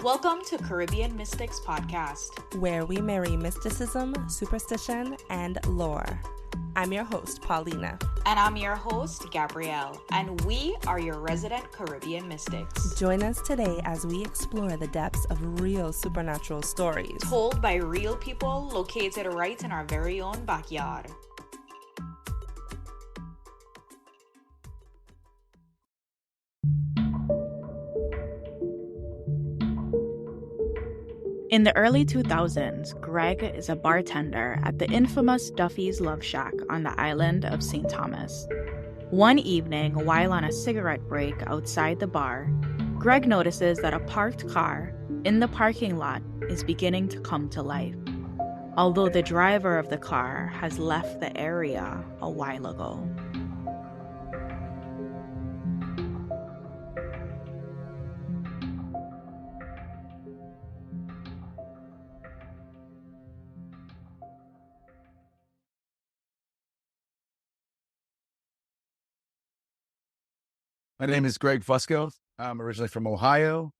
Welcome to Caribbean Mystics Podcast, where we marry mysticism, superstition, and lore. I'm your host, Paulina. And I'm your host, Gabrielle, and we are your resident Caribbean mystics. Join us today as we explore the depths of real supernatural stories told by real people located right in our very own backyard. In the early 2000s, Greg is a bartender at the infamous Duffy's Love Shack on the island of St. Thomas. One evening, while on a cigarette break outside the bar, Greg notices that a parked car in the parking lot is beginning to come to life, although the driver of the car has left the area a while ago. My name is Greg Fusco. I'm originally from Ohio.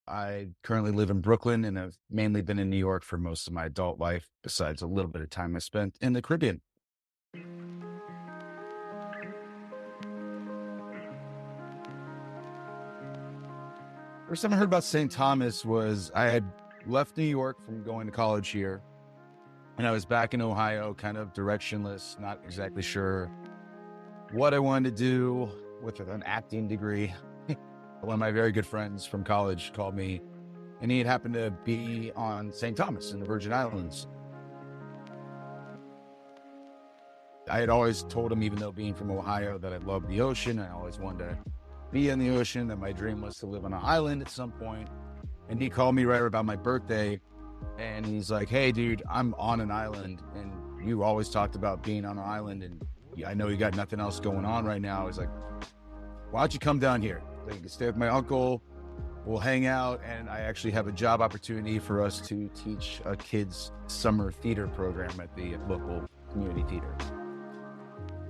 I currently live in Brooklyn and have mainly been in New York for most of my adult life, besides a little bit of time I spent in the Caribbean. First time I heard about St. Thomas was I had left New York from going to college here, and I was back in Ohio, kind of directionless, not exactly sure what I wanted to do with an acting degree. One of my very good friends from college called me, and he had happened to be on St. Thomas in the Virgin Islands. I had always told him, even though being from Ohio, that I loved the ocean. I always wanted to be in the ocean, that my dream was to live on an island at some point. And he called me right about my birthday, and he's like, "Hey, dude, I'm on an island, and you always talked about being on an island, and I know you got nothing else going on right now." I was like, "Why don't you come down here? You can stay with my uncle, we'll hang out, and I actually have a job opportunity for us to teach a kids' summer theater program at the local community theater."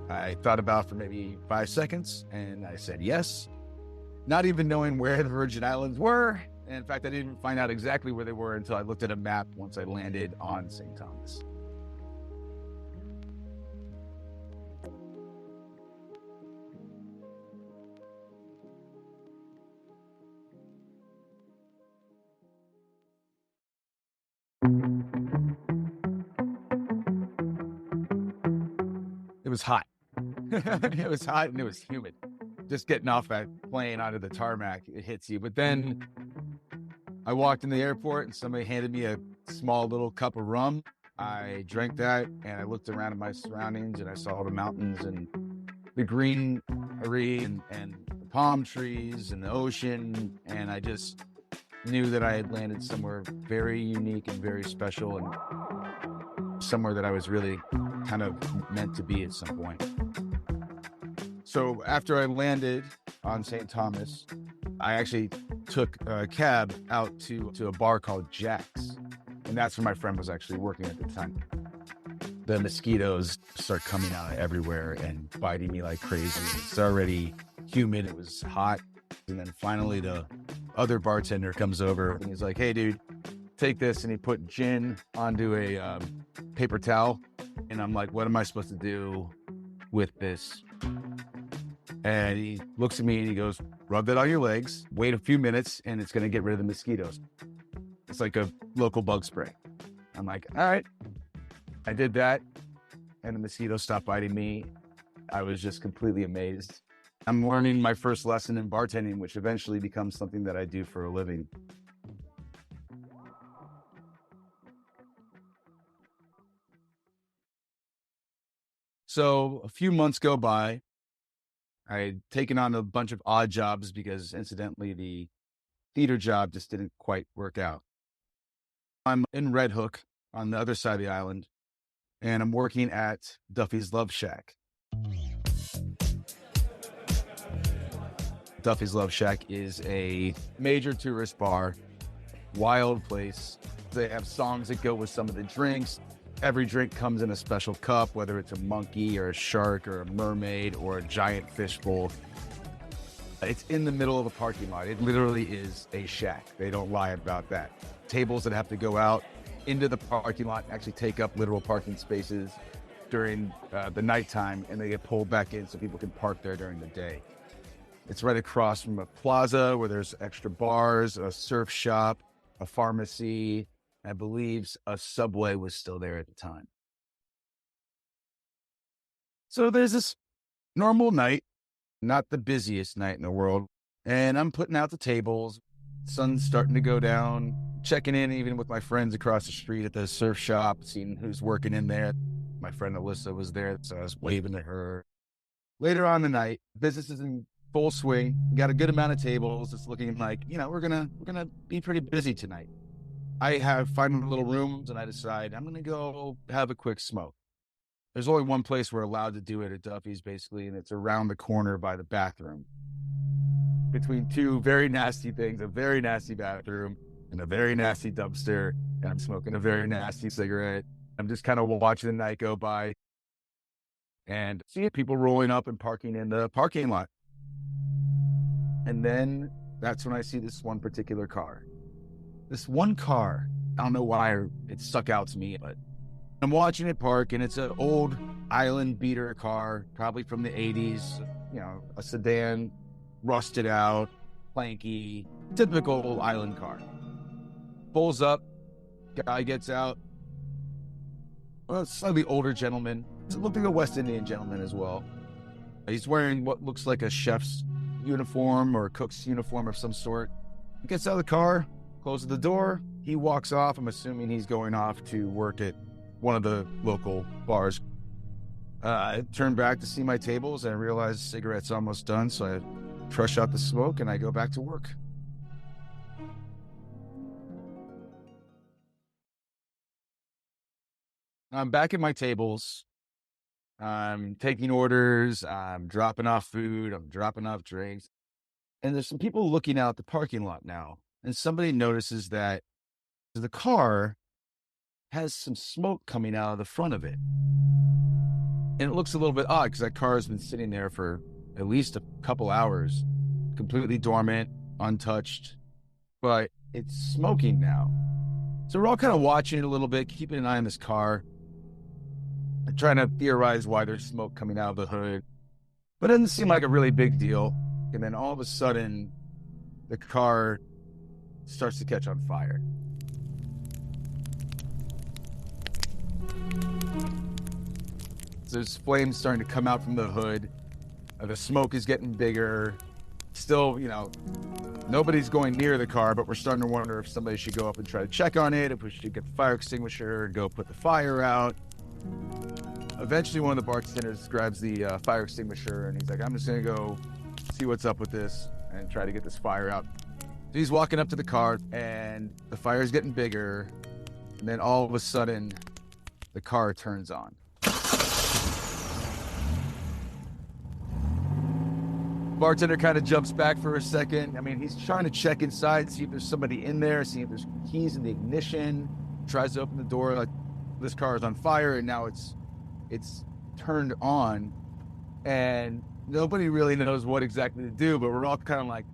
I thought about it for maybe 5 seconds, and I said yes, not even knowing where the Virgin Islands were. And in fact, I didn't even find out exactly where they were until I looked at a map once I landed on St. Thomas. It was hot. It was hot and it was humid. Just getting off that plane onto the tarmac, it hits you. But then I walked in the airport and somebody handed me a small little cup of rum. I drank that and I looked around at my surroundings and I saw the mountains and the greenery and the palm trees and the ocean. And I just knew that I had landed somewhere very unique and very special, and somewhere that I was really kind of meant to be at some point. So after I landed on St. Thomas, I actually took a cab out to a bar called Jack's. And that's where my friend was actually working at the time. The mosquitoes start coming out everywhere and biting me like crazy. It's already humid, it was hot. And then finally the other bartender comes over and he's like, "Hey dude, take this." And he put gin onto a paper towel. And I'm like, "What am I supposed to do with this?" And he looks at me and he goes, "Rub that on your legs, wait a few minutes, and it's going to get rid of the mosquitoes. It's like a local bug spray." I'm like, "All right." I did that, and the mosquitoes stopped biting me. I was just completely amazed. I'm learning my first lesson in bartending, which eventually becomes something that I do for a living. So a few months go by. I had taken on a bunch of odd jobs because, incidentally, the theater job just didn't quite work out. I'm in Red Hook on the other side of the island, and I'm working at Duffy's Love Shack. Duffy's Love Shack is a major tourist bar, wild place. They have songs that go with some of the drinks. Every drink comes in a special cup, whether it's a monkey or a shark or a mermaid or a giant fishbowl. It's in the middle of a parking lot. It literally is a shack. They don't lie about that. Tables that have to go out into the parking lot actually take up literal parking spaces during the nighttime, and they get pulled back in so people can park there during the day. It's right across from a plaza where there's extra bars, a surf shop, a pharmacy. I believe a Subway was still there at the time. So there's this normal night, not the busiest night in the world, and I'm putting out the tables. Sun's starting to go down, checking in even with my friends across the street at the surf shop, seeing who's working in there. My friend Alyssa was there, so I was waving to her. Later on the night, business is in full swing. Got a good amount of tables. It's looking like, we're gonna be pretty busy tonight. I find little rooms, and I decide I'm gonna go have a quick smoke. There's only one place we're allowed to do it at Duffy's, basically, and it's around the corner by the bathroom. Between two very nasty things, a very nasty bathroom and a very nasty dumpster, and I'm smoking a very nasty cigarette. I'm just kind of watching the night go by and see people rolling up and parking in the parking lot. And then that's when I see this one particular car. This one car, I don't know why it stuck out to me, but I'm watching it park, and it's an old island beater car, probably from the 80s, a sedan, rusted out, planky, typical island car. Pulls up, guy gets out. Well, slightly older gentleman. It looked like a West Indian gentleman as well. He's wearing what looks like a chef's uniform or a cook's uniform of some sort. He gets out of the car, closes the door. He walks off. I'm assuming he's going off to work at one of the local bars. I turn back to see my tables, and I realize the cigarette's almost done, so I crush out the smoke, and I go back to work. I'm back at my tables. I'm taking orders. I'm dropping off food. I'm dropping off drinks. And there's some people looking out the parking lot now. And somebody notices that the car has some smoke coming out of the front of it. And it looks a little bit odd because that car has been sitting there for at least a couple hours, completely dormant, untouched, but it's smoking now. So we're all kind of watching it a little bit, keeping an eye on this car, and trying to theorize why there's smoke coming out of the hood. But it doesn't seem like a really big deal. And then all of a sudden, the car starts to catch on fire. There's flames starting to come out from the hood. The smoke is getting bigger. Still, nobody's going near the car, but we're starting to wonder if somebody should go up and try to check on it, if we should get the fire extinguisher and go put the fire out. Eventually, one of the bartenders grabs the fire extinguisher, and he's like, I'm just going to go see what's up with this and try to get this fire out. So he's walking up to the car, and the fire's getting bigger, and then all of a sudden, the car turns on. Bartender kind of jumps back for a second. I mean, he's trying to check inside, see if there's somebody in there, see if there's keys in the ignition. Tries to open the door, like, this car is on fire, and now it's turned on, and nobody really knows what exactly to do, but we're all kind of like,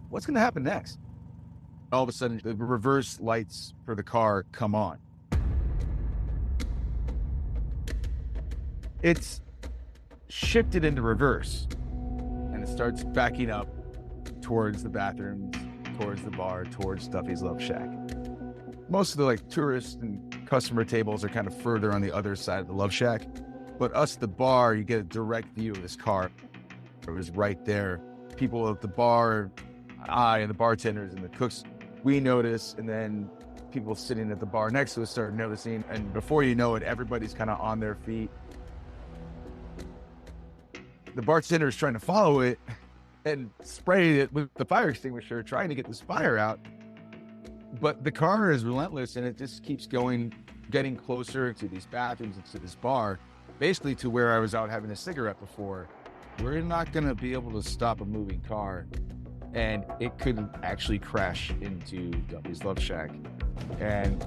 what's going to happen next? All of a sudden, the reverse lights for the car come on. It's shifted into reverse. And it starts backing up towards the bathrooms, towards the bar, towards Duffy's Love Shack. Most of the tourist and customer tables are kind of further on the other side of the Love Shack. But us, the bar, you get a direct view of this car. It was right there. People at the bar, I and the bartenders and the cooks, we notice, and then people sitting at the bar next to us start noticing. And before you know it, everybody's kind of on their feet. The bartender is trying to follow it and spray it with the fire extinguisher, trying to get this fire out. But the car is relentless, and it just keeps getting closer to these bathrooms and to this bar, basically to where I was out having a cigarette before. We're not going to be able to stop a moving car, and it could actually crash into Duffy's Love Shack. And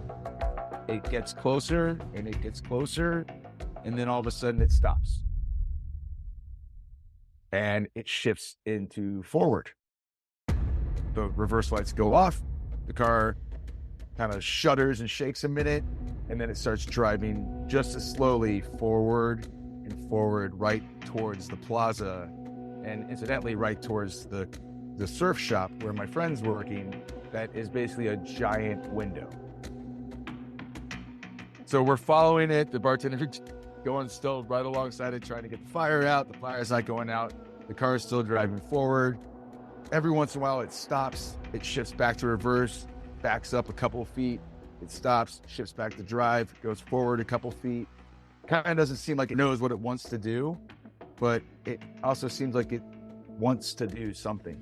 it gets closer, and it gets closer, and then all of a sudden it stops. and it shifts into forward. The reverse lights go off. The car kind of shudders and shakes a minute, and then it starts driving just as slowly forward and forward, right towards the plaza, and incidentally right towards the surf shop where my friend's working. That is basically a giant window. So we're following it. The bartender going still right alongside it, trying to get the fire out. The fire's not going out. The car is still driving forward. Every once in a while it stops. It shifts back to reverse, backs up a couple feet. It stops, shifts back to drive, goes forward a couple feet. Kind of doesn't seem like it knows what it wants to do, but it also seems like it wants to do something.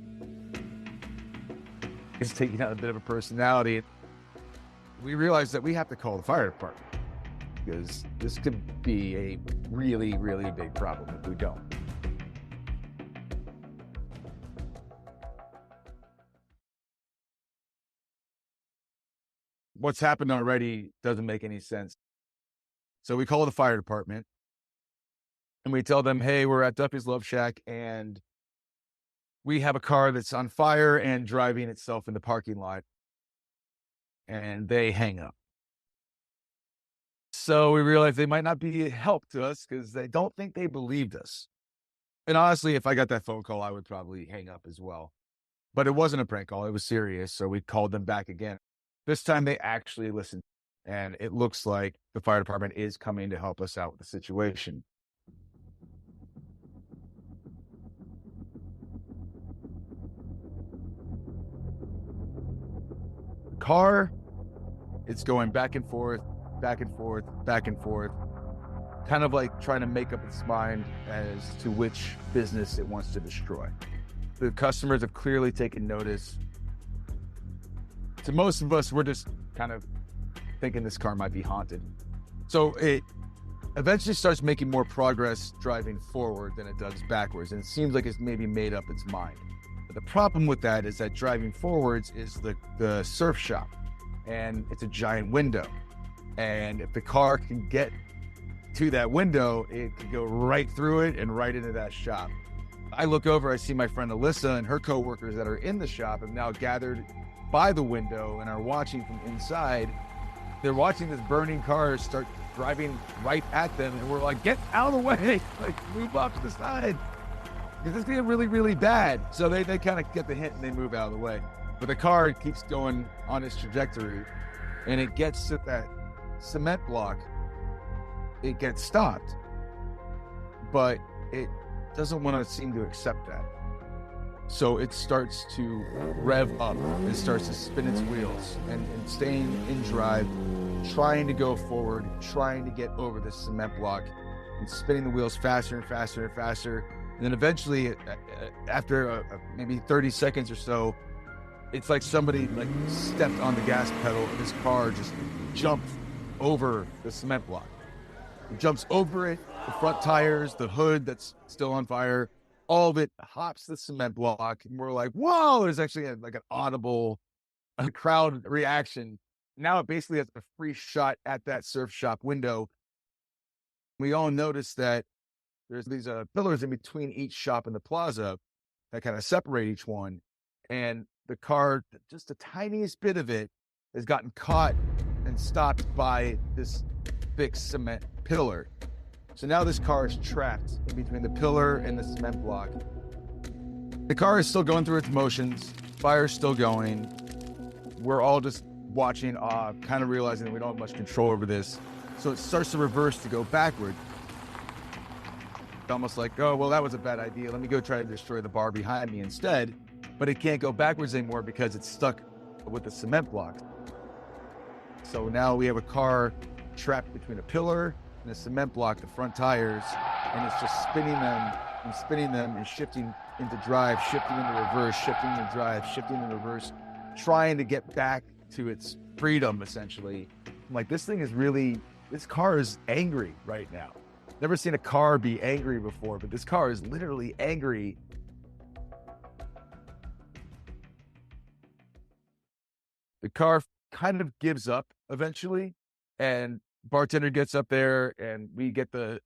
It's taking out a bit of a personality. We realized that we have to call the fire department because this could be a really, really big problem if we don't. What's happened already doesn't make any sense. So we call the fire department and we tell them, hey, we're at Duffy's Love Shack and we have a car that's on fire and driving itself in the parking lot. And they hang up. So we realized they might not be help to us because they don't think they believed us. And honestly, if I got that phone call, I would probably hang up as well. But it wasn't a prank call. It was serious. So we called them back again. This time they actually listened. And it looks like the fire department is coming to help us out with the situation. Car, it's going back and forth, back and forth, back and forth, kind of like trying to make up its mind as to which business it wants to destroy. The customers have clearly taken notice. To most of us, we're just kind of thinking this car might be haunted. So it eventually starts making more progress driving forward than it does backwards, and it seems like it's maybe made up its mind. The problem with that is that driving forwards is the surf shop, and it's a giant window. And if the car can get to that window, it can go right through it and right into that shop. I look over, I see my friend Alyssa and her coworkers that are in the shop have now gathered by the window and are watching from inside. They're watching this burning car start driving right at them, and we're like, get out of the way, like move off to the side. Because it's getting really, really bad. So they kind of get the hint and they move out of the way. But the car keeps going on its trajectory and it gets to that cement block. It gets stopped. But it doesn't want to seem to accept that. So it starts to rev up. It starts to spin its wheels and staying in drive, trying to go forward, trying to get over this cement block and spinning the wheels faster and faster and faster. And then eventually, after maybe 30 seconds or so, it's like somebody stepped on the gas pedal and this car just jumped over the cement block. It jumps over it, the front tires, the hood that's still on fire, all of it hops the cement block. And we're like, whoa, there's actually an audible crowd reaction. Now it basically has a free shot at that surf shop window. We all notice that there's these pillars in between each shop in the plaza that kind of separate each one. And the car, just the tiniest bit of it, has gotten caught and stopped by this thick cement pillar. So now this car is trapped in between the pillar and the cement block. The car is still going through its motions. Fire's still going. We're all just watching, kind of realizing that we don't have much control over this. So it starts to reverse to go backward. Almost like, oh, well, that was a bad idea. Let me go try to destroy the bar behind me instead. But it can't go backwards anymore because it's stuck with the cement block. So now we have a car trapped between a pillar and a cement block, the front tires, and it's just spinning them and shifting into drive, shifting into reverse, shifting into drive, shifting into reverse, trying to get back to its freedom, essentially. I'm like, this car is angry right now. Never seen a car be angry before, but this car is literally angry. The car kind of gives up eventually, and bartender gets up there and we get the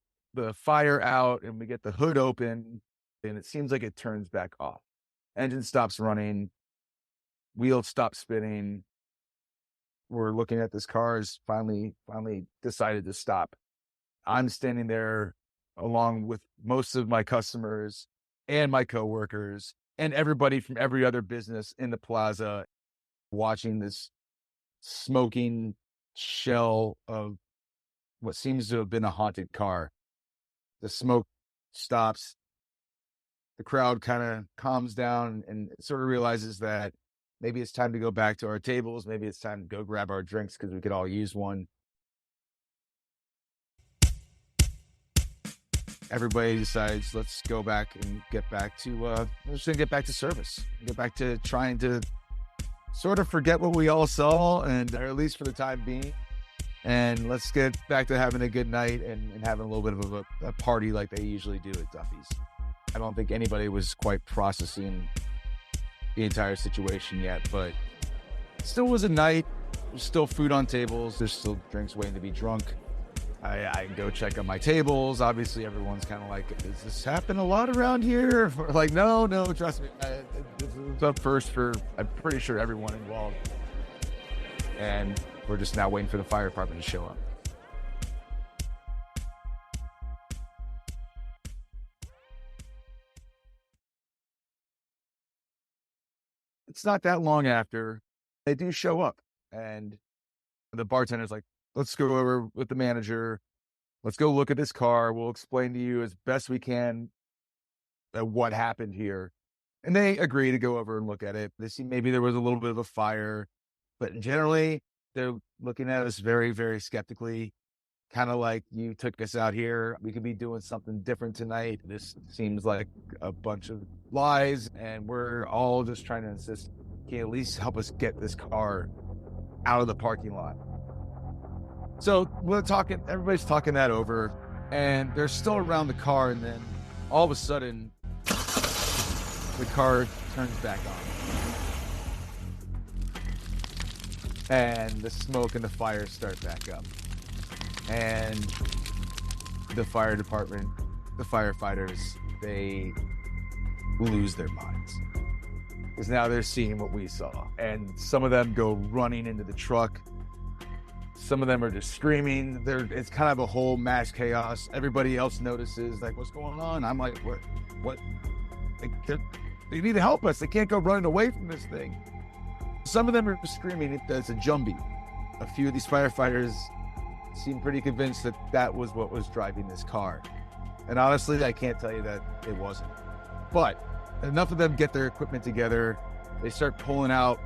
fire out and we get the hood open and it seems like it turns back off. Engine stops running, wheels stop spinning. We're looking at this car is finally decided to stop. I'm standing there along with most of my customers and my coworkers and everybody from every other business in the plaza, watching this smoking shell of what seems to have been a haunted car. The smoke stops. The crowd kind of calms down and sort of realizes that maybe it's time to go back to our tables. Maybe it's time to go grab our drinks because we could all use one. Everybody decides, let's go back and get back to, we're just going to get back to service. Get back to trying to sort of forget what we all saw, and or at least for the time being. And let's get back to having a good night and having a little bit of a party like they usually do at Duffy's. I don't think anybody was quite processing the entire situation yet, but it still was a night. There's still food on tables. There's still drinks waiting to be drunk. I can go check on my tables. Obviously, everyone's kind of like, does this happen a lot around here? Like, no, trust me. It's up first for, I'm pretty sure, everyone involved. And we're just now waiting for the fire department to show up. It's not that long after they do show up, and the bartender's like, let's go over with the manager. Let's go look at this car. We'll explain to you as best we can what happened here. And they agree to go over and look at it. They see maybe there was a little bit of a fire, but generally they're looking at us very, very skeptically, kind of like, you took us out here. We could be doing something different tonight. This seems like a bunch of lies, and we're all just trying to insist, can you at least help us get this car out of the parking lot? So we're talking, everybody's talking that over, and they're still around the car, and then all of a sudden, the car turns back on. And the smoke and the fire start back up. And the fire department, the firefighters, they lose their minds. Because now they're seeing what we saw. And some of them go running into the truck. Some of them are just screaming. It's kind of a whole mass chaos. Everybody else notices, like, what's going on? I'm like, what? They need to help us. They can't go running away from this thing. Some of them are screaming it's a Jumbie. A few of these firefighters seem pretty convinced that that was what was driving this car. And honestly, I can't tell you that it wasn't. But enough of them get their equipment together. They start pulling out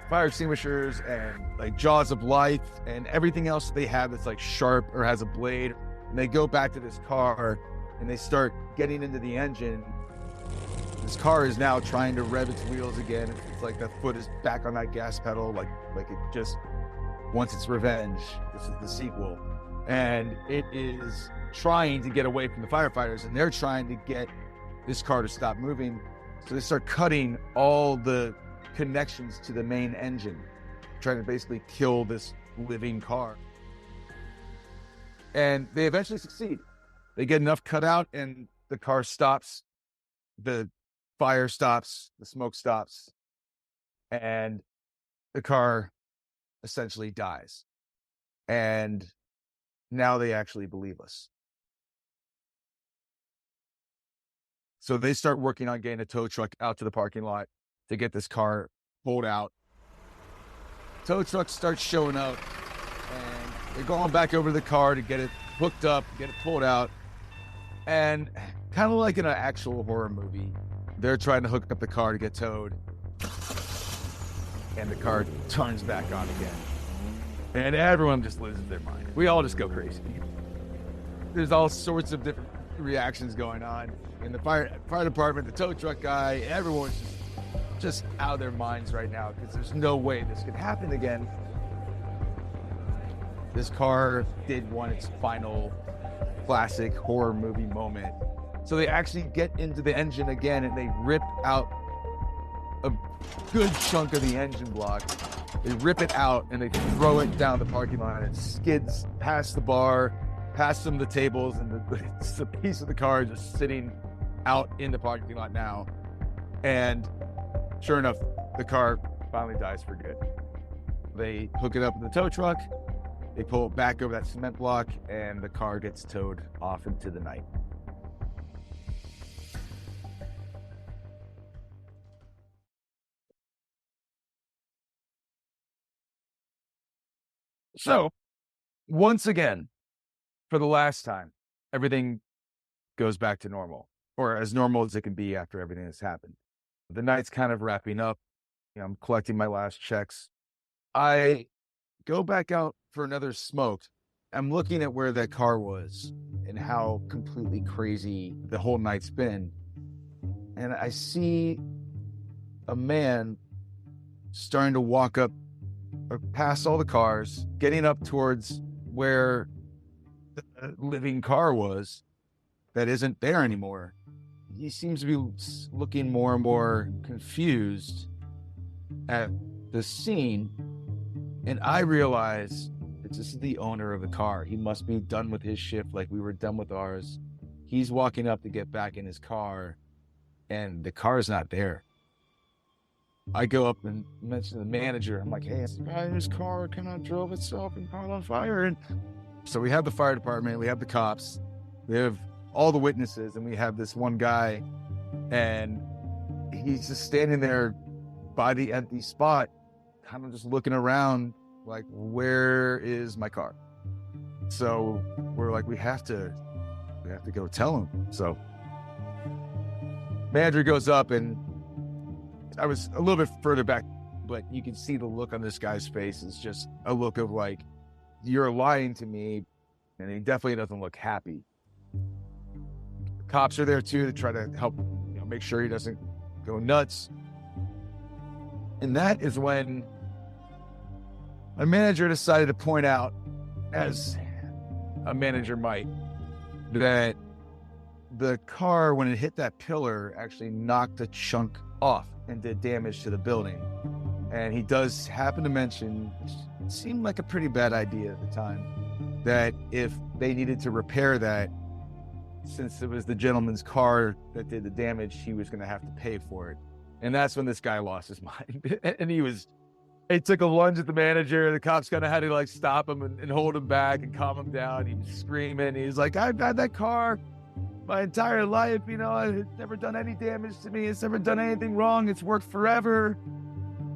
fire extinguishers and like jaws of life and everything else they have that's like sharp or has a blade. And they go back to this car and they start getting into the engine. This car is now trying to rev its wheels again. It's like the foot is back on that gas pedal, like it just wants its revenge. This is the sequel. And it is trying to get away from the firefighters, and they're trying to get this car to stop moving. So they start cutting all the connections to the main engine, trying to basically kill this living car. And they eventually succeed. They get enough cut out, and the car stops. The fire stops, the smoke stops, and the car essentially dies. And now they actually believe us. So they start working on getting a tow truck out to the parking lot to get this car pulled out. Tow trucks start showing up, and they're going back over to the car to get it hooked up, get it pulled out. And kind of like in an actual horror movie, they're trying to hook up the car to get towed, and the car turns back on again. And everyone just loses their mind. We all just go crazy. There's all sorts of different reactions going on in the fire department, the tow truck guy. Everyone's just out of their minds right now because there's no way this could happen again. This car did want its final classic horror movie moment. So they actually get into the engine again, and they rip out a good chunk of the engine block. They rip it out and they throw it down the parking lot. It skids past the bar, past some of the tables, and it's a piece of the car just sitting out in the parking lot now. And sure enough, the car finally dies for good. They hook it up in the tow truck, they pull it back over that cement block, and the car gets towed off into the night. So, once again, for the last time, everything goes back to normal, or as normal as it can be after everything that's happened. The night's kind of wrapping up. I'm collecting my last checks. I go back out for another smoke. I'm looking at where that car was and how completely crazy the whole night's been. And I see a man starting to walk up or past all the cars, getting up towards where the living car was that isn't there anymore. He seems to be looking more and more confused at the scene. And I realize that this is the owner of the car. He must be done with his shift like we were done with ours. He's walking up to get back in his car, and the car is not there. I go up and mention to the manager. I'm like, hey, this guy in his car kind of drove itself and caught on fire. And so we have the fire department, we have the cops, we have all the witnesses, and we have this one guy, and he's just standing there by the empty spot, kind of just looking around like, where is my car? So we're like, we have to go tell him. So manager goes up, and I was a little bit further back, but you can see the look on this guy's face is just a look of like, you're lying to me. And he definitely doesn't look happy. The cops are there too to try to help, make sure he doesn't go nuts. And that is when my manager decided to point out, as a manager might, that the car, when it hit that pillar, actually knocked a chunk off and did damage to the building. And he does happen to mention, it seemed like a pretty bad idea at the time, that if they needed to repair that, since it was the gentleman's car that did the damage, he was going to have to pay for it. And that's when this guy lost his mind. And he took a lunge at the manager. The cops kind of had to like stop him and hold him back and calm him down. He was screaming. He's like, I've had that car my entire life. It's never done any damage to me. It's never done anything wrong. It's worked forever.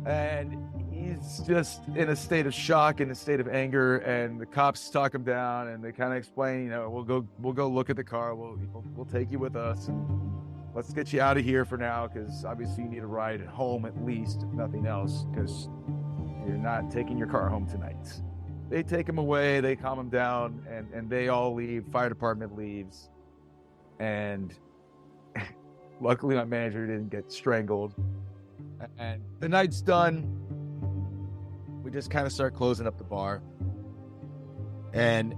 And he's just in a state of shock, in a state of anger, and the cops talk him down, and they kind of explain, we'll go look at the car. We'll take you with us, and let's get you out of here for now, because obviously you need a ride home at least, if nothing else, because you're not taking your car home tonight. They take him away, they calm him down, and they all leave. Fire department leaves, and luckily my manager didn't get strangled. And the night's done. We just kind of start closing up the bar. And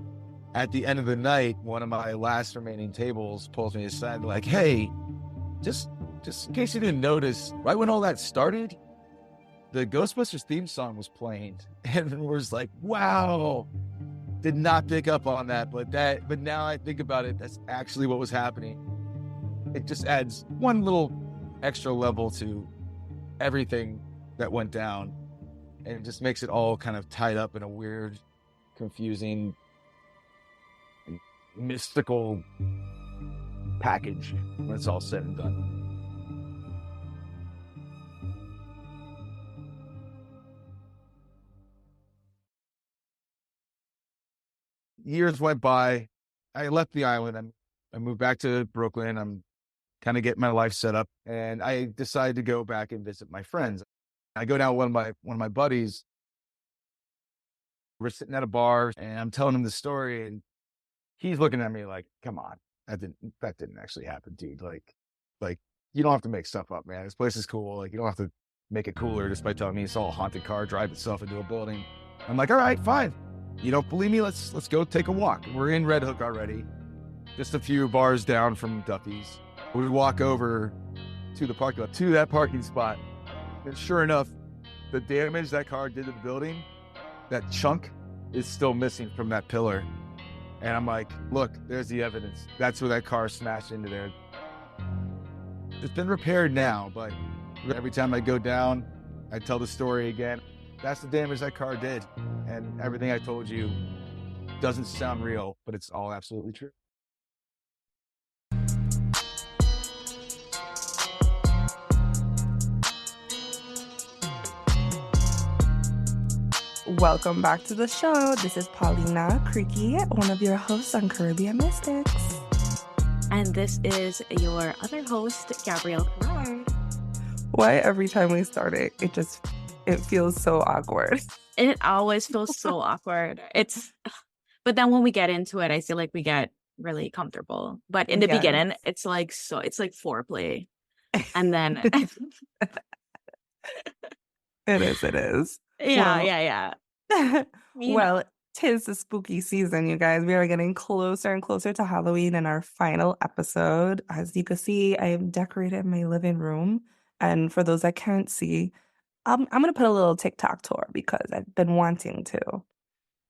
at the end of the night, one of my last remaining tables pulls me aside, like, hey, just in case you didn't notice, right when all that started, the Ghostbusters theme song was playing. And it was like, wow, did not pick up on that. But now I think about it, that's actually what was happening. It just adds one little extra level to everything that went down, and it just makes it all kind of tied up in a weird, confusing, mystical package when it's all said and done. Years went by. I left the island. I moved back to Brooklyn. I'm kind of getting my life set up, and I decided to go back and visit my friends. I go down with one of my buddies. We're sitting at a bar, and I'm telling him the story, and he's looking at me like, "Come on, that didn't actually happen, dude. Like you don't have to make stuff up, man. This place is cool. Like you don't have to make it cooler just by telling me it's all a haunted car drive itself into a building." I'm like, "All right, fine. You don't believe me? Let's go take a walk." We're in Red Hook already, just a few bars down from Duffy's. We walk over to the parking lot, to that parking spot. And sure enough, the damage that car did to the building, that chunk is still missing from that pillar. And I'm like, look, there's the evidence. That's where that car smashed into there. It's been repaired now, but every time I go down, I tell the story again. That's the damage that car did. And everything I told you doesn't sound real, but it's all absolutely true. Welcome back to the show. This is Paulina Creaky, one of your hosts on Caribbean Mystics. And this is your other host, Gabrielle Gerard. Why every time we start it feels so awkward. It always feels so awkward. But then when we get into it, I feel like we get really comfortable. But in the beginning, it's like foreplay. And then It is. Yeah. Well, 'tis the spooky season, you guys. We are getting closer and closer to Halloween in our final episode. As you can see, I have decorated my living room. And for those that can't see, I'm going to put a little TikTok tour because I've been wanting to.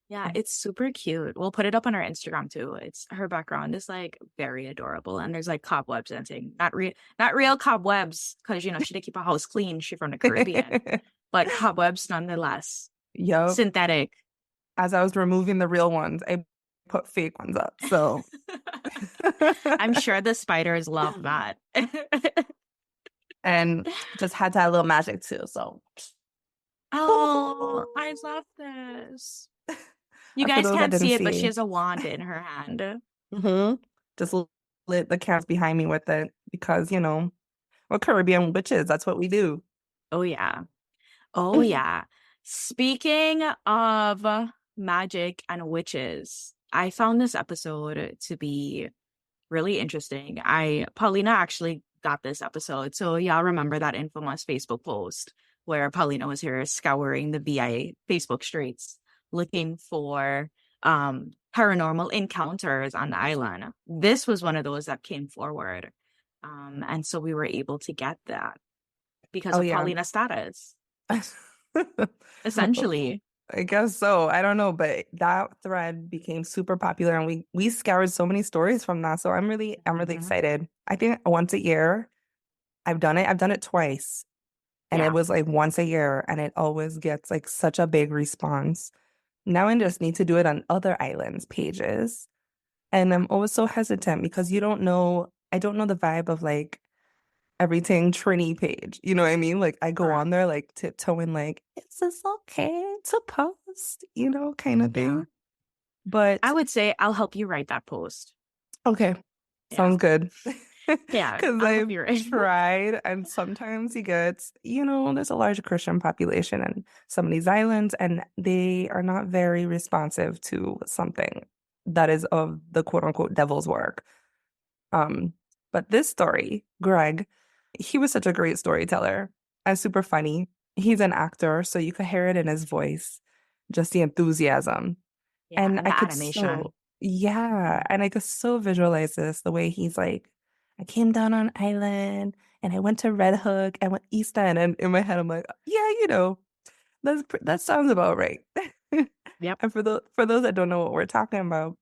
Yeah, it's super cute. We'll put it up on our Instagram too. Her background is like very adorable, and there's like cobwebs and things. Not real cobwebs, because she did keep a house clean. She's from the Caribbean, but cobwebs nonetheless. Yep. Synthetic. As I was removing the real ones, I put fake ones up. So I'm sure the spiders love that. And just had to have a little magic too. So oh, I love this. You guys can't see it, but she has a wand in her hand. Mm-hmm. Just lit the candles behind me with it because, we're Caribbean witches. That's what we do. Oh, yeah. Oh, yeah. Speaking of magic and witches, I found this episode to be really interesting. Paulina actually got this episode. So y'all remember that infamous Facebook post where Paulina was here scouring the VI Facebook streets looking for paranormal encounters on the island. This was one of those that came forward. And so we were able to get that because of Paulina's status. Essentially. I guess so. I don't know, but that thread became super popular and we scoured so many stories from that. So I'm really excited. I think once a year I've done it. I've done it twice. And it was like once a year and it always gets like such a big response. Now I just need to do it on other islands' pages. And I'm always so hesitant because I don't know the vibe of like everything Trini page. You know what I mean? Like I go on there like tiptoeing like, is this okay to post? Kind of thing. But I would say I'll help you write that post. Okay. Sounds good. Yeah. Because I've tried and sometimes you get, there's a large Christian population in some of these islands and they are not very responsive to something that is of the quote unquote devil's work. But this story, Greg, he was such a great storyteller and super funny. He's an actor, so you could hear it in his voice, just the enthusiasm. Yeah, and I could animation. And I could so visualize this, the way he's like, I came down on island and I went to Red Hook and went East End. And in my head, I'm like, yeah, that sounds about right. Yep. And for those that don't know what we're talking about,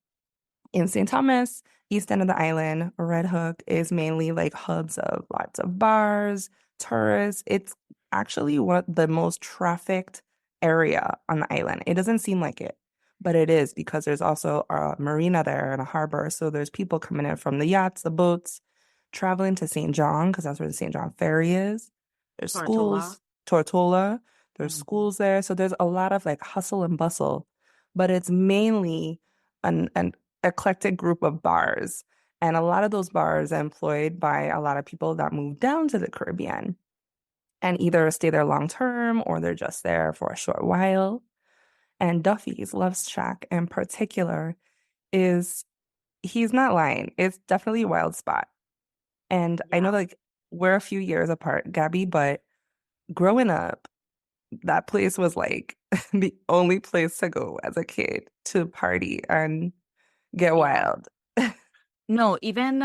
in St. Thomas, East End of the island, Red Hook is mainly like hubs of lots of bars, tourists. It's actually the most trafficked area on the island. It doesn't seem like it, but it is because there's also a marina there and a harbor. So there's people coming in from the yachts, the boats, traveling to St. John because that's where the St. John ferry is. There's schools, Tortola. There's schools there. So there's a lot of like hustle and bustle, but it's mainly an eclectic group of bars. And a lot of those bars are employed by a lot of people that move down to the Caribbean and either stay there long term or they're just there for a short while. And Duffy's Love Shack in particular he's not lying. It's definitely a wild spot. And I know like we're a few years apart, Gabby, but growing up, that place was like the only place to go as a kid to party and get wild. No, even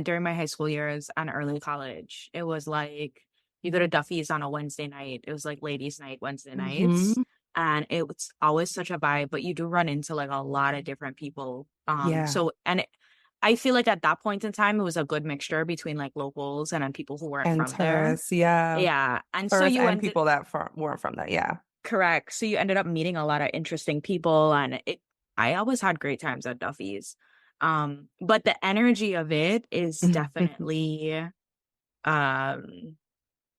during my high school years and early college, it was like you go to Duffy's on a Wednesday night. It was like ladies' night Wednesday nights. And it was always such a vibe, but you do run into like a lot of different people. So, and I feel like at that point in time, it was a good mixture between like locals and then people who weren't And from there. tourists, yeah. Yeah. And so Tourists you and ended, people that weren't from there, yeah. correct. So you ended up meeting a lot of interesting people, and I always had great times at Duffy's. But the energy of it is definitely um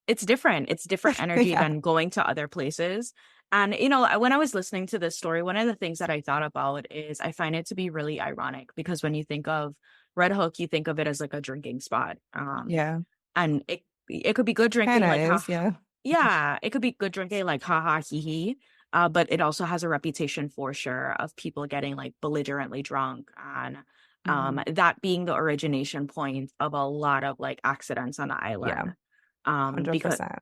it's different. It's different energy Yeah. than going to other places. And, you know, when I was listening to this story, one of the things that I thought about is I find it to be really ironic because when you think of Red Hook, you think of it as like a drinking spot. Yeah. And it could be good drinking, Kinda like, is, yeah. yeah, it could be good drinking, like, ha ha, hee hee. But it also has a reputation for sure of people getting like belligerently drunk and that being the origination point of a lot of like accidents on the Yeah. island. Because 100%.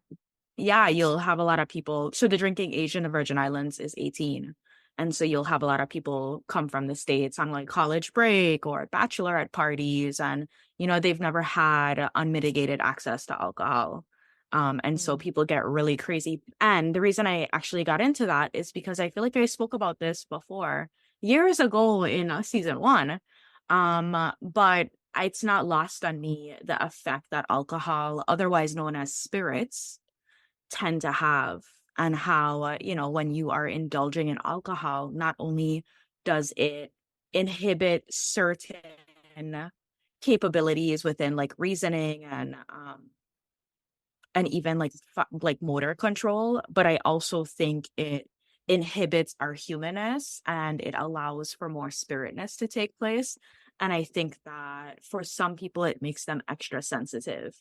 yeah, you'll have a lot of people. So the drinking age in the Virgin Islands is 18. And so you'll have a lot of people come from the States on like college break or bachelorette parties. And, you know, they've never had unmitigated access to alcohol. And so people get really crazy. And the reason I actually got into that is because I feel like I spoke about this before years ago in season 1. But it's not lost on me the effect that alcohol, otherwise known as spirits, tend to have, and how you know, when you are indulging in alcohol, not only does it inhibit certain capabilities within like reasoning and even like motor control, but I also think it inhibits our humanness and it allows for more spiritness to take place. And I think that for some people it makes them extra sensitive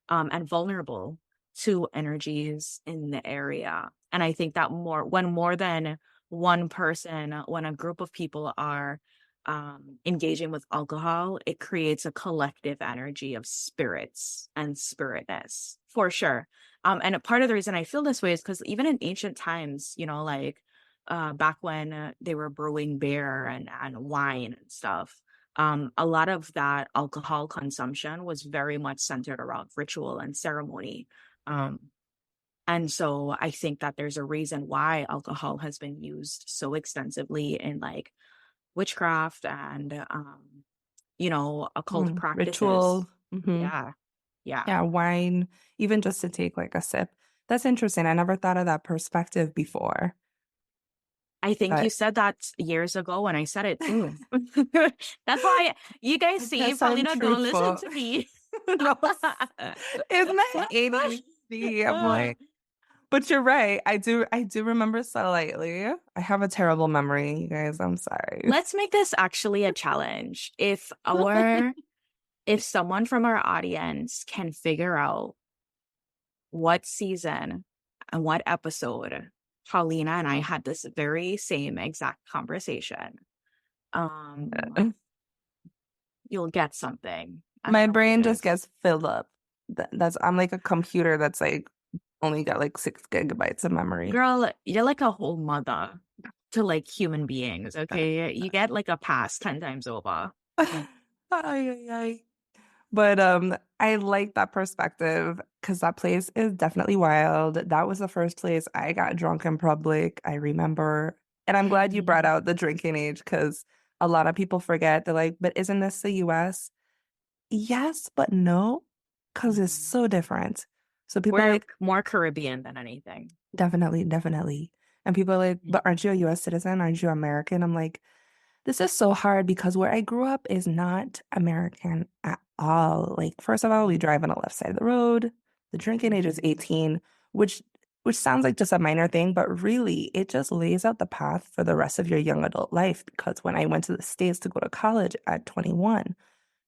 and vulnerable to energies in the area. And I think that more than one person, when a group of people are engaging with alcohol, it creates a collective energy of spirits and spiritness for sure. And a part of the reason I feel this way is because even in ancient times, you know, like back when they were brewing beer and wine and stuff, a lot of that alcohol consumption was very much centered around ritual and ceremony. Um, and so I think that there's a reason why alcohol has been used so extensively in like witchcraft and you know, occult practices. Ritual. Hmm. Yeah. Yeah. Yeah, wine, even just to take like a sip. That's interesting. I never thought of that perspective before. I think you But said that years ago when I said it too. That's why you guys I see you guess probably I'm don't listen truthful. to me. No, it's my ADHD. I'm like, but you're right. I do remember slightly. I have a terrible memory, you guys. I'm sorry. Let's make this actually a challenge. If someone from our audience can figure out what season and what episode Paulina and I had this very same exact conversation, um, you'll get something. I don't My know what brain it just is. gets filled up. I'm like a computer that's like only got like 6 GB of memory. Girl, you're like a whole mother to like human beings, okay? You get like a pass 10 times over. Ay, ay, ay. But I like that perspective because that place is definitely wild. That was the first place I got drunk in public, I remember. And I'm glad you brought out the drinking age because a lot of people forget. They're like, but isn't this the US? Yes, but no, because it's so different. So people We're are like more Caribbean than anything. definitely, definitely. And people are like, but aren't you a US citizen? Aren't you American? I'm like, this is so hard because where I grew up is not American at all. Like, first of all, we drive on the left side of the road. The drinking age is 18, which sounds like just a minor thing, but really it just lays out the path for the rest of your young adult life. Because when I went to the States to go to college at 21,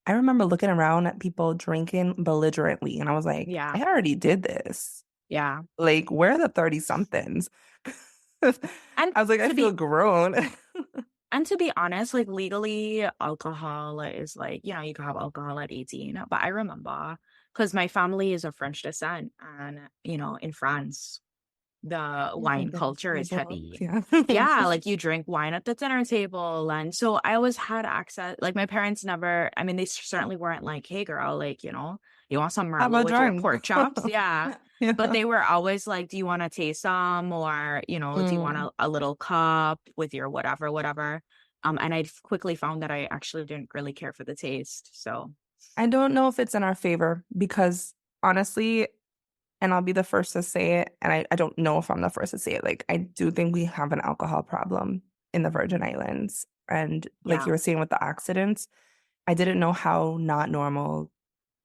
I remember looking around at people drinking belligerently, and I was like, Yeah. I already did this. Yeah. Like, where are the 30 somethings? I And was like, I to feel be grown. and to be honest, like legally, alcohol is like, you know, you can have alcohol at 18. But I remember because my family is of French descent, and you know, in France, the wine culture is heavy. Yeah. Yeah, like you drink wine at the dinner table. And so I always had access. Like my parents never, I mean, they certainly weren't like, hey girl, like, you know, you want some Have Merlot a with your drink. pork chops? Yeah. Yeah. But they were always like, do you want to taste some? Or, you know, do you want a little cup with your whatever, whatever? And I quickly found that I actually didn't really care for the taste. So I don't know if it's in our favor because honestly, and I'll be the first to say it, and I don't know if I'm the first to say it. Like, I do think we have an alcohol problem in the Virgin Islands. And like yeah, you were saying with the accidents, I didn't know how not normal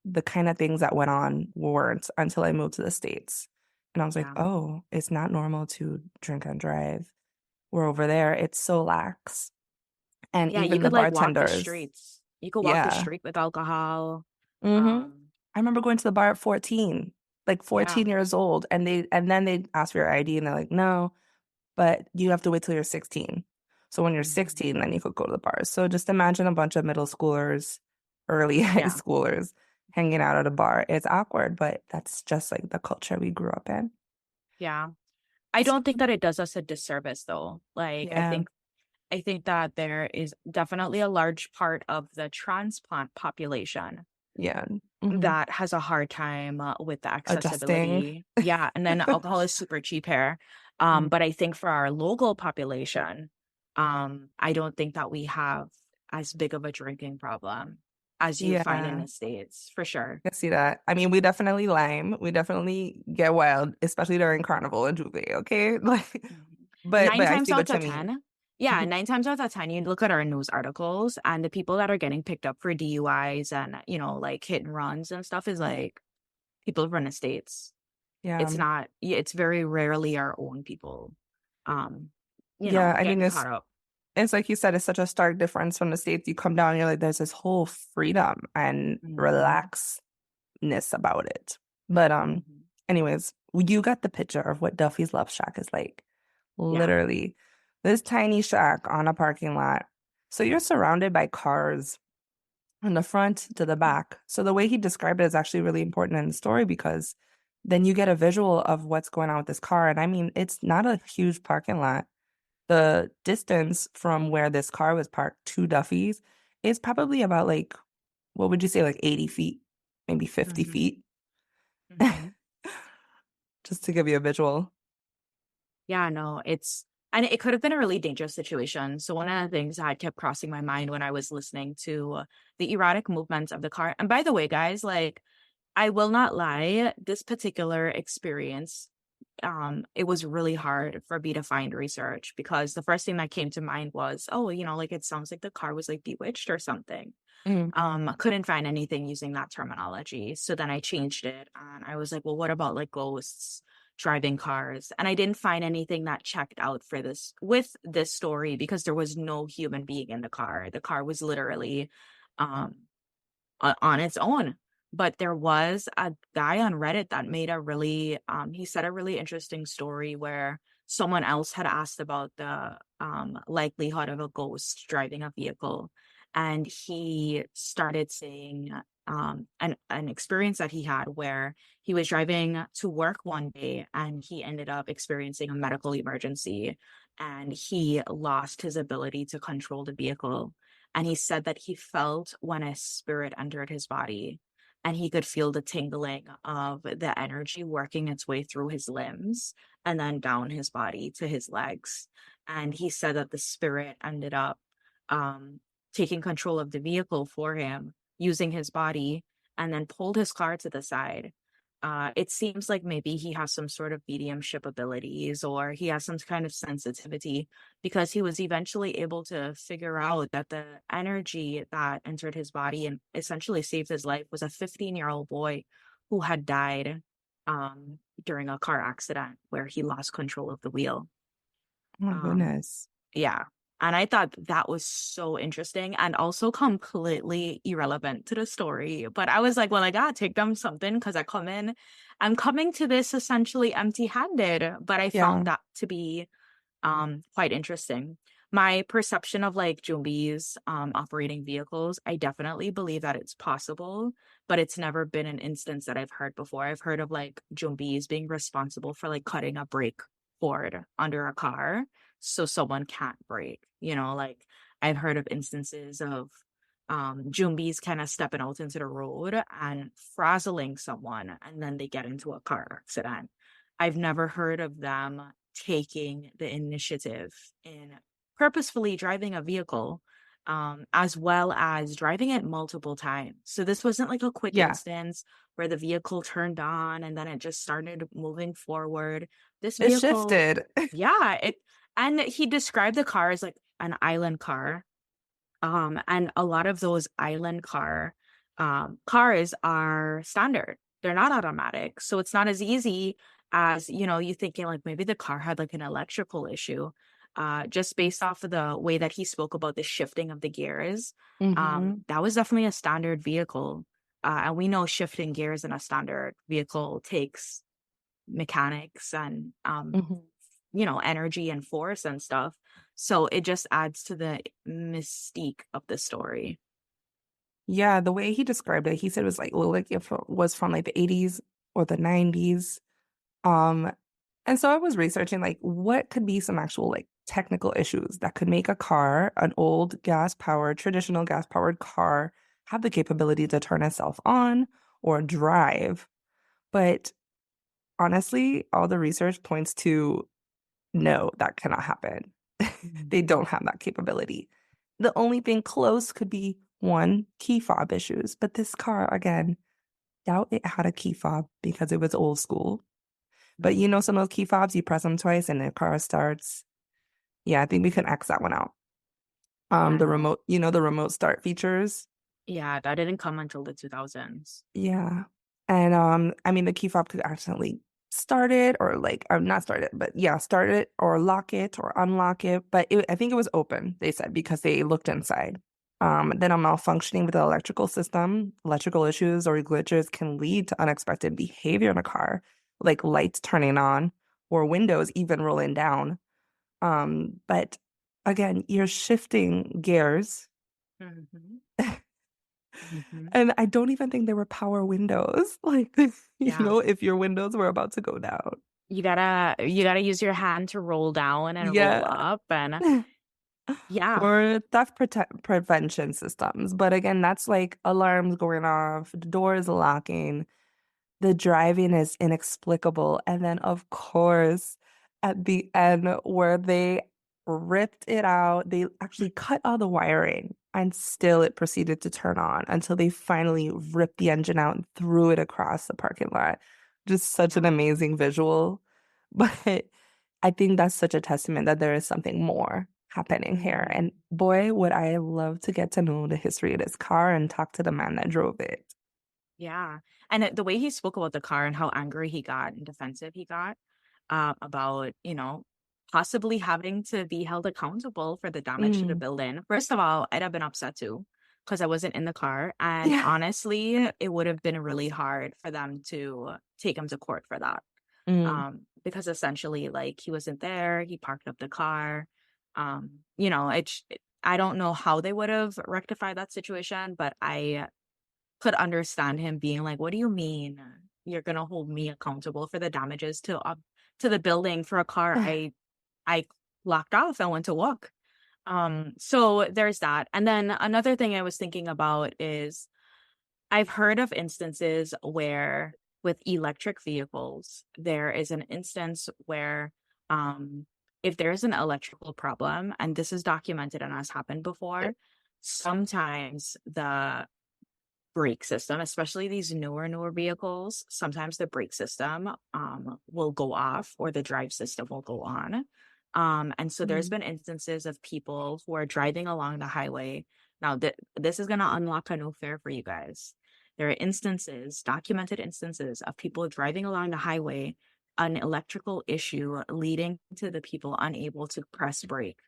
the kind of things that went on weren't until I moved to the States. And I was like, yeah, oh, it's not normal to drink and drive. We're over there, it's so lax. And yeah. You even the could like walk the bartenders, streets. You could walk the yeah. street with alcohol. Mm-hmm. Um, I remember going to the bar at 14, like yeah. 14 years old, and then they ask for your ID and they're like, no, but you have to wait till you're 16. So when you're Mhm. 16, then you could go to the bars. So just imagine a bunch of middle schoolers, early high Yeah, schoolers hanging out at a bar. It's awkward, but that's just like the culture we grew up in. yeah. I So, don't think that it does us a disservice though. Like yeah, I think that there is definitely a large part of the transplant population yeah. Hmm. that has a hard time with the Adjusting. accessibility. Yeah, and then alcohol is super cheap here. Mm. But I think for our local population, I don't think that we have as big of a drinking problem as you find in Yeah, the States, for sure. I see that. I mean, we definitely lime. We definitely get wild, especially during Carnival and Juve, okay? Like, Mhm. but Nine I times see out what you of mean. 10, yeah, 9 times out of 10, you look at our news articles and the people that are getting picked up for DUIs and, like hit and runs and stuff is like people from the States. Yeah. It's not, yeah, it's very rarely our own people, um, Yeah, I mean, getting caught up. it's like you said, it's such a stark difference from the States. You come down, you're like, there's this whole freedom and Mhm, relaxedness about it. But mhm. anyways, you got the picture of what Duffy's Love Shack is like. Yeah. Literally, this tiny shack on a parking lot. So you're surrounded by cars from the front to the back. So the way he described it is actually really important in the story because then you get a visual of what's going on with this car. And I mean, it's not a huge parking lot. The distance from where this car was parked to Duffy's is probably about like, what would you say, like 80 feet, maybe 50 Mhm, feet, mhm. just to give you a visual. Yeah, no, and it could have been a really dangerous situation. So one of the things that kept crossing my mind when I was listening to the erratic movements of the car. And by the way, guys, like I will not lie, this particular experience, it was really hard for me to find research because the first thing that came to mind was, oh, like it sounds like the car was like bewitched or something. Mm. Couldn't find anything using that terminology. So then I changed it and I was like, well, what about like ghosts driving cars? And I didn't find anything that checked out for this with this story because there was no human being in the car. The car was literally um on its own. But there was a guy on Reddit that made a really he said a really interesting story where someone else had asked about the likelihood of a ghost driving a vehicle. And he started saying an experience that he had where he was driving to work one day and he ended up experiencing a medical emergency and he lost his ability to control the vehicle, and he said that he felt when a spirit entered his body and he could feel the tingling of the energy working its way through his limbs and then down his body to his legs. And he said that the spirit ended up um, taking control of the vehicle for him, using his body, and then pulled his car to the side. It seems like maybe he has some sort of mediumship abilities or he has some kind of sensitivity because he was eventually able to figure out that the energy that entered his body and essentially saved his life was a 15-year-old boy who had died during a car accident where he lost control of the wheel. Oh my Um, goodness. yeah. And I thought that was so interesting and also completely irrelevant to the story. But I was like, well, I gotta take them something because I'm coming to this essentially empty handed. But I Yeah. found that to be quite interesting. My perception of like Jumbies operating vehicles, I definitely believe that it's possible, but it's never been an instance that I've heard before. I've heard of like Jumbies being responsible for like cutting a brake cord under a car so someone can't brake. Like I've heard of instances of Jumbies kind of stepping out into the road and frazzling someone and then they get into a car accident. I've never heard of them taking the initiative in purposefully driving a vehicle, as well as driving it multiple times. So this wasn't like a quick Yeah. instance where the vehicle turned on and then it just started moving forward. This It vehicle, shifted. yeah, and he described the car as like an island car. And a lot of those island cars are standard. They're not automatic. So it's not as easy as, you thinking like maybe the car had like an electrical issue. Just based off of the way that he spoke about the shifting of the gears. Mm-hmm. That was definitely a standard vehicle. And we know shifting gears in a standard vehicle takes mechanics and Mm-hmm. energy and force and stuff. So it just adds to the mystique of the story. Yeah, the way he described it, he said it was like it was from like the 80s or the 90s. Um, and so I was researching like what could be some actual like technical issues that could make a car, an old traditional gas-powered car, have the capability to turn itself on or drive. But honestly, all the research points to no, that cannot happen. They don't have that capability. The only thing close could be one, key fob issues. But this car, again, doubt it had a key fob because it was old school. But some of those key fobs, you press them twice and the car starts. Yeah, I think we can X that one out. Yeah, The no. remote, the remote start features. Yeah, that didn't come until the 2000s. Yeah. And I mean the key fob could accidentally start it or like not start it, but yeah, start it or lock it or unlock it. But I think it was open, they said, because they looked inside. Then a malfunctioning with the electrical system, electrical issues or glitches can lead to unexpected behavior in a car, like lights turning on or windows even rolling down. But again, you're shifting gears. Mm-hmm. Mm-hmm. And I don't even think there were power windows. Like, Yeah. if your windows were about to go down. You gotta use your hand to roll down and roll Yeah. up, and yeah. Or theft prevention systems. But again, that's like alarms going off, the doors locking, the driving is inexplicable. And then, of course, at the end, where they ripped it out, they actually cut all the wiring and still it proceeded to turn on until they finally ripped the engine out and threw it across the parking lot. Just such an Yeah. amazing visual. But I think that's such a testament that there is something more happening here. Mhm. And boy, would I love to get to know the history of this car and talk to the man that drove it. Yeah. And the way he spoke about the car and how angry he got and defensive he got, about, possibly having to be held accountable for the damage to the Mm. building. First of all, I'd have been upset too because I wasn't in the car. And Yeah. honestly, it would have been really hard for them to take him to court for that. Mm. Because essentially, like, he wasn't there, he parked up the car. I don't know how they would have rectified that situation, but I could understand him being like, "What do you mean you're gonna hold me accountable for the damages to the building for a car I locked off and went to walk?" So there's that. And then another thing I was thinking about is I've heard of instances where with electric vehicles, there is an instance where um if there's an electrical problem, and this is documented and has happened before, sometimes the brake system, especially these newer vehicles, sometimes the brake system will go off or the drive system will go on. And so there's Mm. been instances of people who are driving along the highway. Now, this is going to unlock a new fare for you guys. There are instances, documented instances of people driving along the highway, an electrical issue leading to the people unable to press brake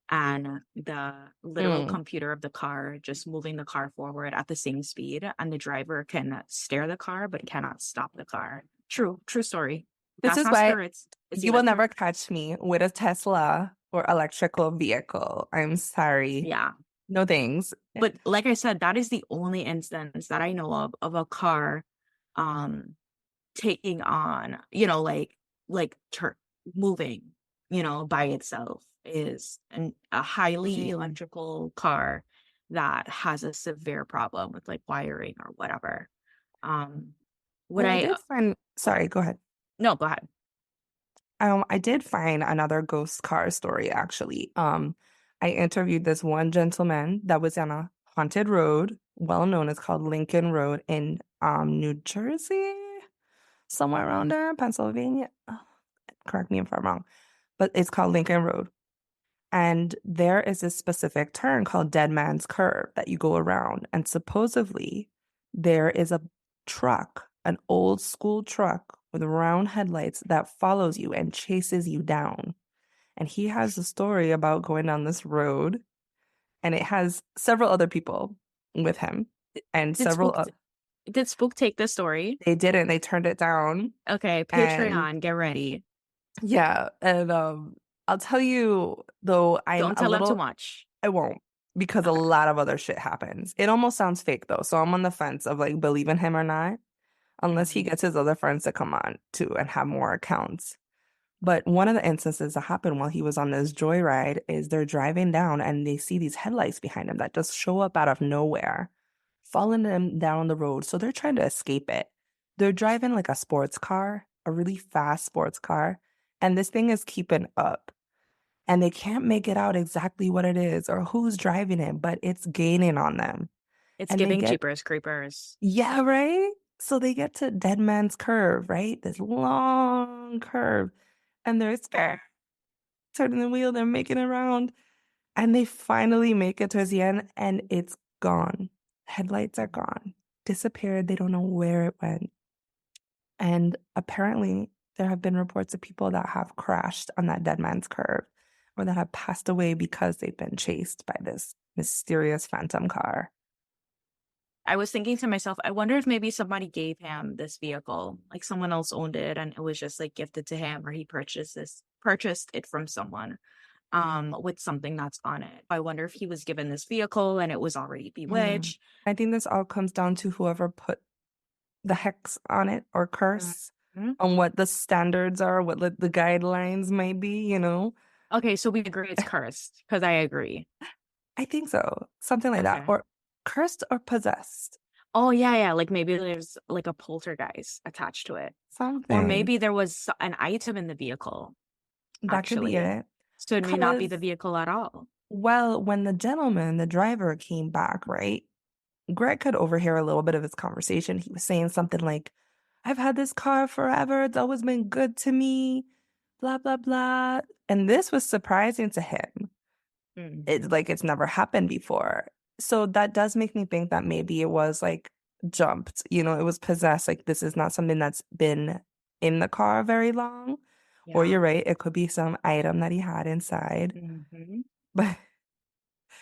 and the literal Mm. computer of the car just moving the car forward at the same speed, and the driver can steer the car but cannot stop the car. True story. This That's is not why spirits, it's you will electric. never catch me with a Tesla or electrical vehicle. I'm sorry. Yeah, No thanks. but like I said, that is the only instance that I know of a car um taking on, moving, by itself, is a highly electrical car that has a severe problem with like wiring or whatever. Um, what Well, I I did find, sorry, go ahead. No, go ahead. I did find another ghost car story actually. I interviewed this one gentleman that was on a haunted road, well known. It's called Lincoln Road in New Jersey, somewhere around there, Pennsylvania. Correct me if I'm wrong, but it's called Lincoln Road. And there is a specific turn called Dead Man's Curve that you go around. And supposedly there is a truck, an old school truck with round headlights that follows you and chases you down. And he has a story about going down this road, and it has several other people with him and Did several Spook, did Spook take the story? they didn't. They turned it down. Okay, Patreon, get ready. Yeah, and I'll tell you though, I'm Don't tell a them too little. much. I won't, because a Okay. lot of other shit happens. It almost sounds fake though, so I'm on the fence of like believing him or not, unless he gets his other friends to come on too and have more accounts. But one of the instances that happened while he was on this joyride is they're driving down and they see these headlights behind him that just show up out of nowhere, following them down the road. So they're trying to escape it. They're driving like a sports car, a really fast sports car, and this thing is keeping up. And they can't make it out exactly what it is or who's driving it, but it's gaining on them. It's And they giving get, Jeepers Creepers. yeah, right? So they get to Dead Man's Curve, right? This long curve. And they're scared, turning the wheel, they're making it around. And they finally make it towards the end, and it's gone. Headlights are gone, disappeared. They don't know where it went. And apparently, there have been reports of people that have crashed on that Dead Man's Curve or that have passed away because they've been chased by this mysterious phantom car. I was thinking to myself, I wonder if maybe somebody gave him this vehicle, like someone else owned it and it was just like gifted to him, or he purchased it from someone with something that's on it. I wonder if he was given this vehicle and it was already bewitched. I think this all comes down to whoever put the hex on it or curse on what the standards are, what the guidelines might be, you know? Okay, so we agree it's cursed, because I agree. I think so. Something like that. Okay. Or cursed or possessed. Oh, yeah. Like maybe there's like a poltergeist attached to it. Something. Or maybe there was an item in the vehicle. That could be it. So it may not be the vehicle at all. Well, when the gentleman, the driver, came back, right? Greg could overhear a little bit of his conversation. He was saying something like, I've had this car forever. It's always been good to me, blah, blah, blah. And this was surprising to him. It's like it's never happened before. So that does make me think that maybe it was like jumped, you know, it was possessed. Like this is not something that's been in the car very long. Yeah. Or you're right, it could be some item that he had inside. But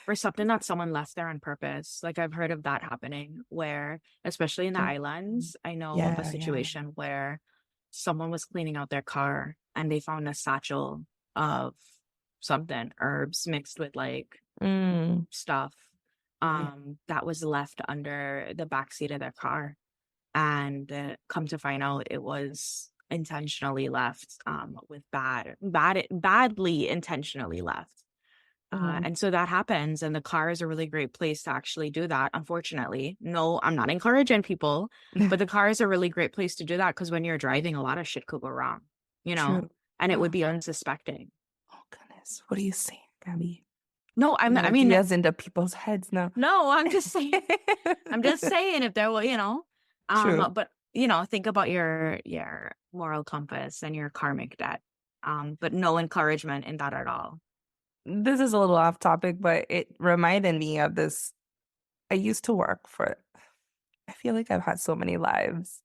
or something that someone left there on purpose. Like I've heard of that happening where, especially in the islands, I know of a situation where someone was cleaning out their car and they found a satchel of something, herbs mixed with like stuff that was left under the backseat of their car. And come to find out it was intentionally left with badly intentionally left. And so that happens, and the car is a really great place to actually do that. Unfortunately, no, I'm not encouraging people, but the car is a really great place to do that because when you're driving, a lot of shit could go wrong, you know, True. and it would be unsuspecting. Oh goodness, what are you saying, Gabby? No, I mean, ideas into people's heads now. No, I'm just saying. I'm just saying if there were, you know, True. but you know, think about your moral compass and your karmic debt. But no encouragement in that at all. This is a little off topic, but it reminded me of this. I used to work for, I feel like I've had so many lives.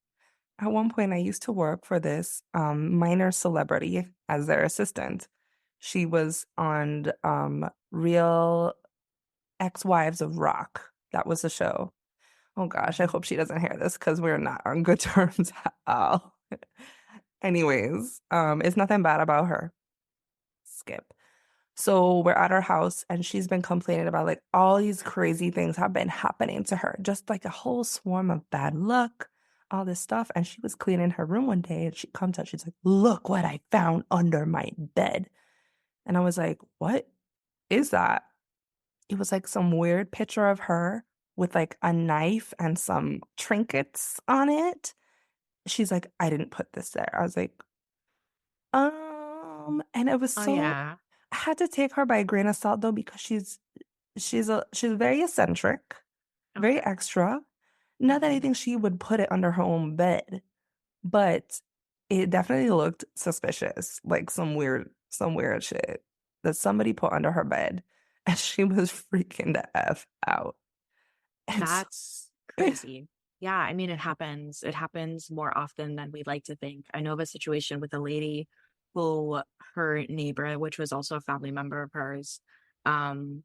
At one point, I used to work for this minor celebrity as their assistant. She was on Real Ex-Wives of Rock. That was the show. Oh gosh, I hope she doesn't hear this because we're not on good terms at all. Anyways, it's nothing bad about her. Skip. So we're at her house and she's been complaining about like all these crazy things have been happening to her. Just like a whole swarm of bad luck, all this stuff. And she was cleaning her room one day and she comes out, she's like, look what I found under my bed. And I was like, what is that? It was like some weird picture of her with like a knife and some trinkets on it. She's like, I didn't put this there. I was like, and it was so I had to take her by a grain of salt though, because she's very eccentric, very Okay. extra. Not that I Mhm. think she would put it under her own bed, but it definitely looked suspicious, like some weird shit that somebody put under her bed, and she was freaking the F out. And so, That's crazy. Yeah, I mean, it happens. It happens more often than we'd like to think. I know of a situation with a lady who her neighbor, which was also a family member of hers, um,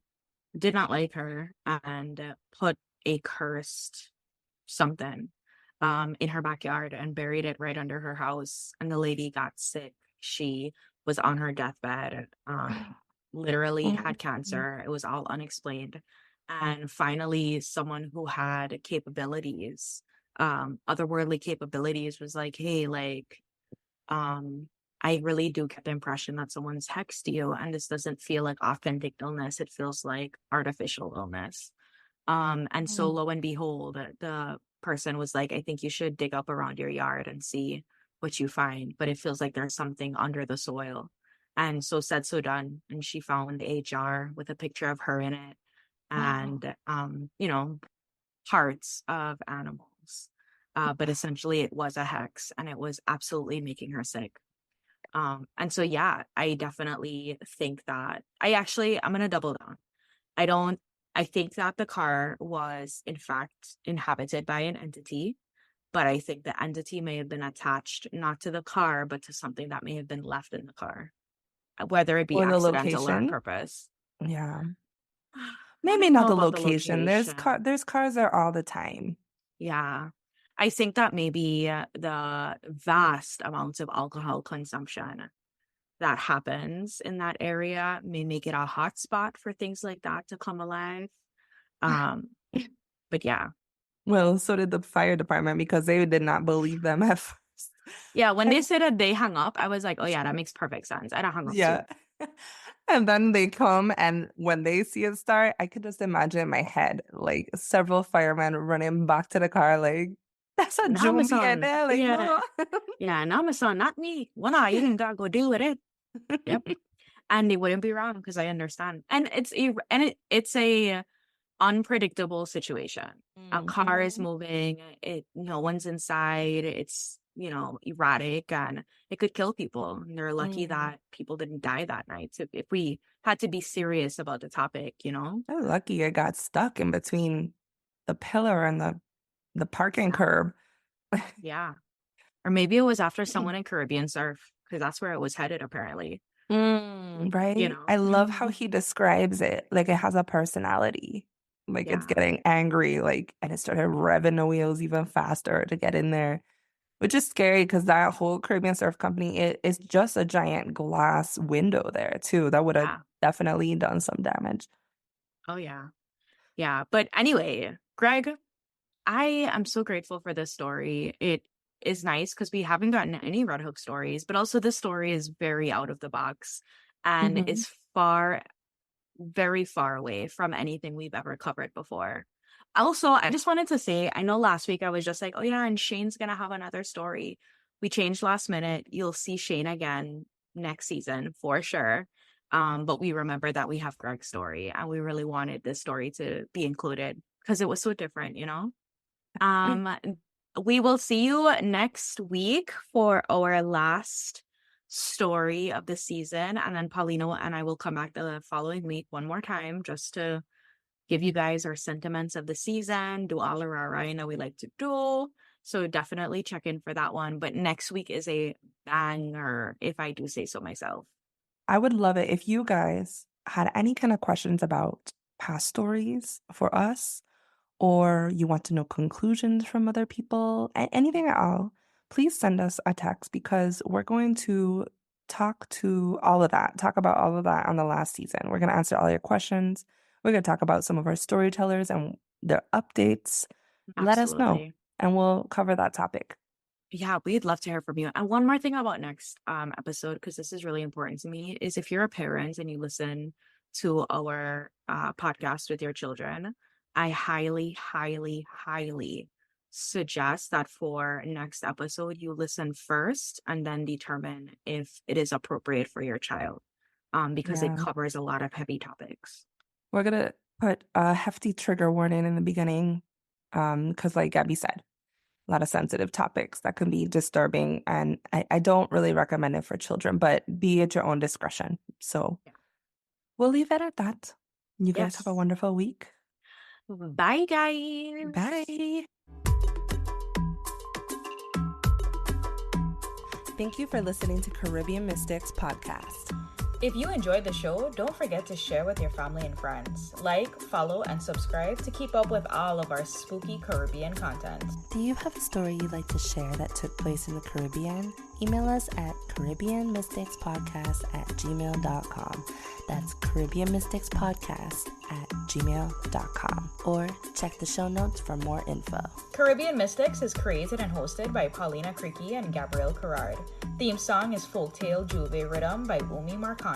did not like her and put a cursed something in her backyard and buried it right under her house. And the lady got sick. She was on her deathbed, literally had cancer. It was all unexplained. And finally, someone who had capabilities, otherworldly capabilities, was like, hey, like, um, I really do get the impression that someone's hexed you, and this doesn't feel like authentic illness. It feels like artificial illness. And so lo and behold, the person was like, I think you should dig up around your yard and see what you find. But it feels like there's something under the soil. And so said, so done. And she found a jar with a picture of her in it and, parts of animals. But essentially it was a hex and it was absolutely making her sick. And so, yeah, I definitely think that I'm going to double down. I think that the car was, in fact, inhabited by an entity, but I think the entity may have been attached not to the car, but to something that may have been left in the car, whether it be or the accidental or on location. purpose. Yeah. I Maybe don't not know the about the location. location. There's cars there all the time. Yeah. I think that maybe the vast amounts of alcohol consumption that happens in that area may make it a hot spot for things like that to come alive. Um, but yeah. Well, so did the fire department, because they did not believe them at first. Yeah, when they And said that they hung up, I was like, oh yeah, that makes perfect sense. I'd have hung up too. yeah. And then they come, and when they see it start, I could just imagine in my head, like several firemen running back to the car, like, that's a Now my Jumbie in son, there. Like, yeah, no. yeah, now my son, not me. Well, no, you didn't gotta go deal with it. Yep. And they wouldn't be wrong because I understand. And it's a unpredictable situation. A car is Mhm. moving, no one's inside, it's erratic and it could kill people. And they're lucky Mm. that people didn't die that night. So if we had to be serious about the topic, They're lucky it got stuck in between the pillar and the parking Yeah. curb. Yeah. Or maybe it was after someone in Caribbean surf, because that's where it was headed apparently. Right? I love how he describes it. Like it has a personality. Like it's Yeah. getting angry, like, and it started revving the wheels even faster to get in there, which is scary because that whole Caribbean Surf Company, it's just a giant glass window there too. That would have Yeah. definitely done some damage. Oh yeah. Yeah. But anyway, Greg, I am so grateful for this story. It is nice because we haven't gotten any Red Hook stories, but also this story is very out of the box and Mhm. is very far away from anything we've ever covered before. Also, I just wanted to say, I know last week I was just like, oh yeah, and Shane's gonna have another story. We changed last minute. You'll see Shane again next season for sure. But we remember that we have Greg's story and we really wanted this story to be included because it was so different. Um, we will see you next week for our last story of the season, and then Paulino and I will come back the following week one more time just to give you guys our sentiments of the season, do all of our I know we like to do. So definitely check in for that one. But next week is a banger, if I do say so myself. I would love it if you guys had any kind of questions about past stories for us, or you want to know conclusions from other people, anything at all, please send us a text because we're going to talk about all of that on the last season. We're going to answer all your questions. We're going to talk about some of our storytellers and their updates. Let us know, Absolutely. and we'll cover that topic. Yeah, we'd love to hear from you. And one more thing about next episode, because this is really important to me, is if you're a parent and you listen to our podcast with your children, I highly, highly, highly suggest that for next episode, you listen first and then determine if it is appropriate for your child. because Yeah. it covers a lot of heavy topics. We're going to put a hefty trigger warning in the beginning because, like Gabby said, a lot of sensitive topics that can be disturbing. And I don't really recommend it for children, but be at your own discretion. So we'll leave it at that. You guys have a Yes. wonderful week. Bye, guys. Bye. Thank you for listening to Caribbean Mystics Podcast. If you enjoyed the show, don't forget to share with your family and friends. Like, follow, and subscribe to keep up with all of our spooky Caribbean content. Do you have a story you'd like to share that took place in the Caribbean? Email us at CaribbeanMysticsPodcast@gmail.com. That's CaribbeanMysticsPodcast@gmail.com. Or check the show notes for more info. Caribbean Mystics is created and hosted by Paulina Creaky and Gabrielle Carrard. Theme song is Folktale Juve Riddim by Marcano.